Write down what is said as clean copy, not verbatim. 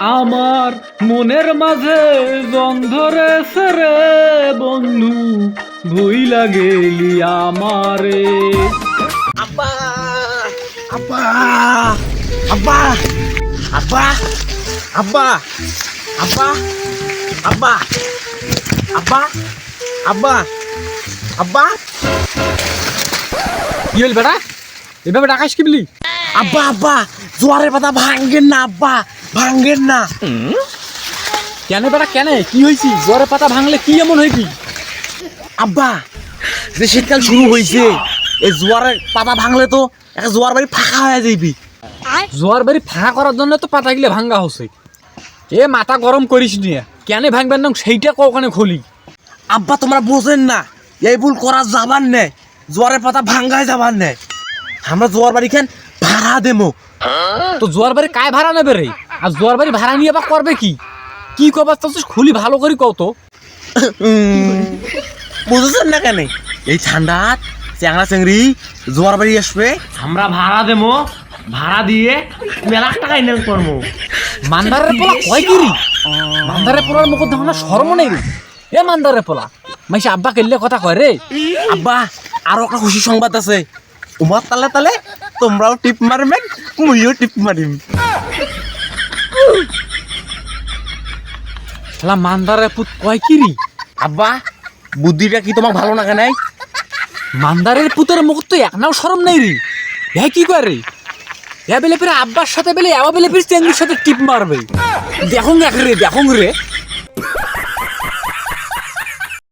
আমার মনের মাঝে জন ধরেছে রে বন্ধু, ভুইলা গেলি আমারে। আব্বা আব্বা আব্বা আব্বা আব্বা আব্বা আব্বা আব্বা আব্বা আব্বা কি হল বেটা, এভাবে ডাকাইস কি বলি? আব্বা আব্বা জোয়ারের পাতা ভাঙ্গেন না আব্বা, ভাঙ্গেন না। কেন বেটা কেন, কি হয়েছি? জ্বরের পাতা ভাঙলে কি এমন হয় কি? আব্বা যে শীতকাল শুরু হয়েছে, এই জোয়ারের পাতা ভাঙলে তো একটা জোয়ার বাড়ি ফাঁকা হয়ে যাইবি। জোয়ার বাড়ি ফাঁকা করার জন্য তো পাতা গিলে ভাঙ্গা হচ্ছে। এ মাথা গরম করিস নিয়ে, কেন ভাঙবেন না সেইটা কখনে খুলি। আব্বা তোমরা বোঝেন না, এই ভুল করা যাবার নেই, জোয়ারের পাতা ভাঙ্গায় যাবার নেই। আমরা জোয়ার বাড়ি খান ভাড়া দেবো। তো জোয়ার বাড়ি কায় ভাড়া নেবে রে? আর জোয়ার বাড়ি ভাড়া নিয়ে আবার করবে কি? কি কবার তো খুলি ভালো করে কও তো। বুঝেছেন না কেন? এই ঠান্ডা চ্যাংড়া চেংড়ি জোয়ার বাড়ি আসবে, আমরা ভাড়া দেবো, ভাড়া দিয়ে মেলা টাকা ইনকাম করবো। মান্দারের পোলা কয় কি রে? মান্দারের পোলার মুখ দেখো না, শরম নেই রে। এ মান্দারের পোলা মাইসে আব্বা কেলে কথা কয় রে। আব্বা আরো একটা খুশি সংবাদ আছে, উমার তালে তালে তোমরাও টিপ মারবেন, মুইও টিপ মারিম। শালা মান্দারের পুত কয় কি রে? আব্বা বুদ্ধিটা কি তোমার ভালো লাগে নাই? মান্দারের পুতের মুখ তো এক নাও শরম নেই রে। হ্যাঁ কি করে রে? হ্যাঁ বেলে ফিরে আব্বার সাথে বেলে এবার বেলে ফিরে চেঙ্গির সাথে টিপ মারবে। দেখুন এক রে, দেখুন রে।